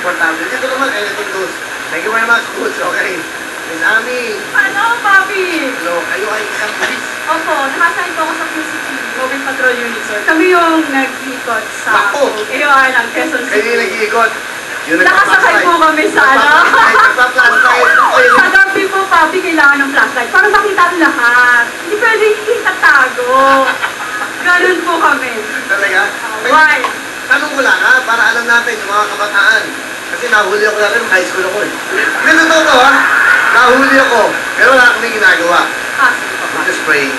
importante. Dito naman, anything goes. Thank you very much, Coach. Okay. Miss Ami. Ano, Papi? Hello, kayo ay isang police. Opo, nakasign po ako sa QCP, Mobile Patrol Unit, sir. Kami yung nag-iikot sa AOR ng Quezon City. Kayo yung nag-iikot. Nakasakay po kami sa ano? Sa gabi po, Papi, kailangan ng flashlight para makita ang lahat. Hindi pwede itatago. Ganun po kami. Talaga? Why? Tanong ko lang ha, para alam natin yung mga kabataan. Kasi nahuli ako natin, high school ako eh. Hindi totoo to ha. Nahuli ako, pero wala kami ginagawa. Sige po. I'm just praying.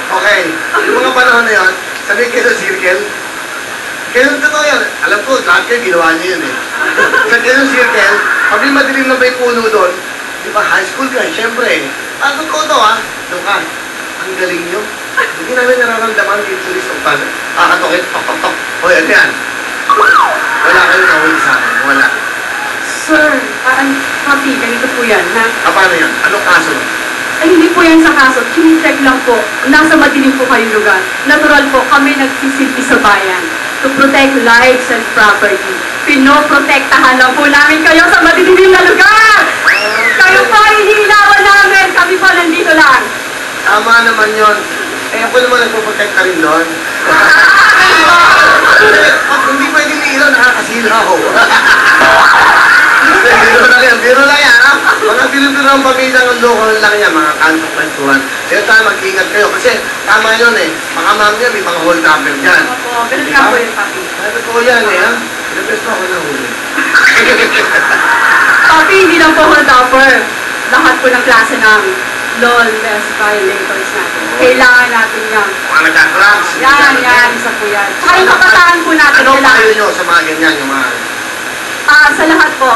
Okay, yung mga panahon na yun, sabihin kayo sa circle. Kayo totoo yan. Alam ko, lahat kayo ginawa niyo yun eh. Sa kayo circle, pag may madilim na may puno doon, di ba high school ka, syempre eh. Ang totoo to ha, doon ka. Ang galing nyo. Hindi namin nararamdaman yung police of Pasig. Kakatokit, tok. O yan, yan. Wala kayo nahuli sa akin. Wala. Sir, Papi, ganito po yan, ha? Paano yan? Anong kaso? Ay, hindi po yan sa kaso. Kinicheck lang po. Nasa madilim po kayong lugar. Natural po, kami nagsisilbi sa bayan to protect lives and property. Pinoprotektahan lang po namin kayo sa madilim na lugar! Kayo po ay hinilawan namin! Kami po nandito lang! Tama naman yun. Eh, ako naman nagpo-protect rin doon. Hindi pwede may ilaw, nakakasilaw. Biro lang yan, ha? Mga biro-biro ang pamilya ng local lang yan, mga kanto-kwentuhan. Kaya tayo mag-ingat kayo, kasi tama yun eh. Mga mamaya, may mga hold-upper dyan. Opo, ganun nga po yun, Papi. Totoo yan eh, ha? Pinapes mo ako na huli. Papi, hindi lang po hold-upper. Lahat po ng klase ng lawless violators natin. Kailangan natin yan. Mga nagka-drugs. Yan, isa po yan. Tsaka yung kabataan po natin. Ano payo nyo sa mga ganyan, yung mga... Sa lahat po,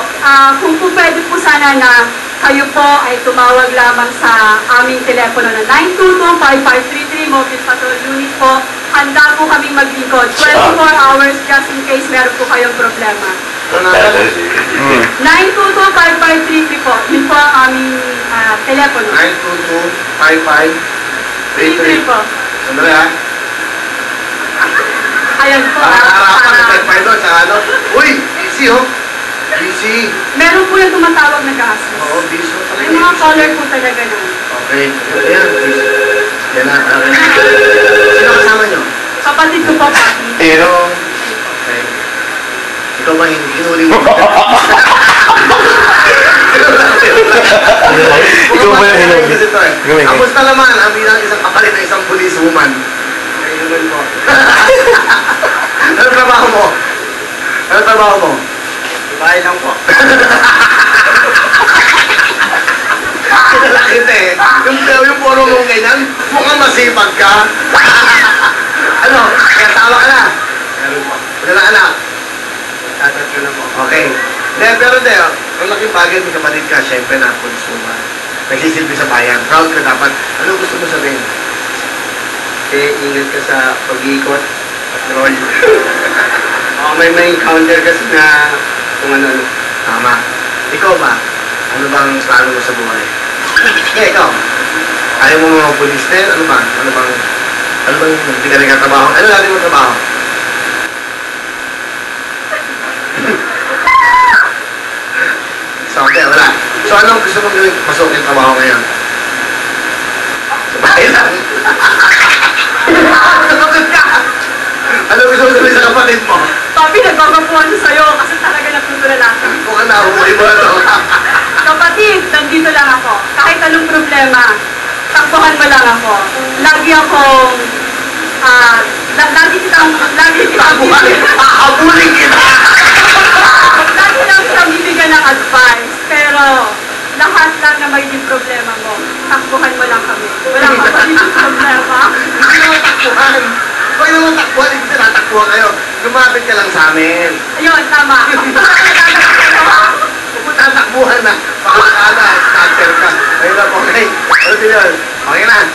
kung po pwede po sana na kayo po ay tumawag lamang sa aming telepono na 922-5533 Mobile Patrol Unit po. Handa po kaming maglingkod 24 hours just in case meron po kayong problema. 922-5533 po. Yun po ang aming telepono. 922-5533 po. Sandali ha? Ayan po. Harapan ng type doon sa ano? Uy! Busy oh! Busy! Meron po yung tumatawag na gasos. Oo, busy. May mga caller po talaga na. Okay. Ayan, busy. Yan na. Sino kasama nyo? Kapatid ko po, Papi. Pero... Okay. Ikaw ba hinuli mo? Ikaw ba yung hinuli? Kamusta naman ang bilang isang kapalit na isang police woman? Ayun po. Ano trabaho mo? Ano trabaho mo? Bahay lang po. Kilala kita eh. Yung puro mong ganyan, mukhang masipag ka. Ano? Kaya tawa ka na? Meron po. Wala na anak? Tatatlo na po. Okay. Pero ang laking bagay may kapatid ka, syempre na, police woman. Nagsisilbi sa bayan. Proud ka dapat. Ano gusto mo sabihin? Ingat ka sa pag-iikot, patrol. May encounter kasi na kung ano. Tama. Ikaw ba? Ano bang plano mo sa buhay? Ikaw. Ayaw mo mga police din? Ano ba? Ano bang hindi ka nagkatrabaho? Ano natin mo trabaho? So, okay, wala. So, anong gusto mong gawin? Pasok yung trabaho ngayon? Sa bahay lang. Ano gusto mo sabihin sa kapatid mo? Papi, nagbabapuan sa'yo kasi talaga natutulalasan. Kung ano, huli mo na to. Kapatid, nandito lang ako. Kahit anong problema, takbuhan mo lang ako. Lagi akong, lagi kitang Habulin kita! Lagi lang kitang bibigyan ng advice. Pero, lahat lang na magiging problema mo, takbuhan mo lang kami. Wala kang magiging problema. Hindi naman takbuhan. Huwag naman takbuhan, hindi natakbuhan kayo. Lumapit ka lang sa amin. Ayun, tama. Kung tatakbuhan na, pakakala, starter ka. Ayun na, okay. Ano din yun? Okay na.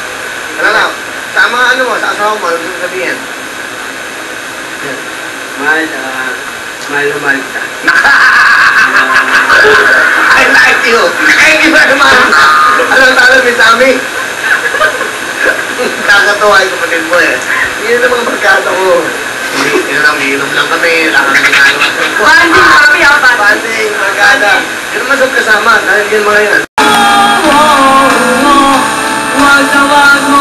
Ano na? Sa mga ano mo, sa asawa mo, ano gusto mo sabihin? Mahal na mahal kita. I like you. Thank you very much. Alam, Miss Ami. Kakatawa yung kapatid mo eh. Yun ang mga barkada ko. Hindi lang, iinom lang kami, wala kami ginagawa. Banding kami, banding. Banding, maganda. Yun naman sa kasama, dahil yun mga yan. Wag na wag mo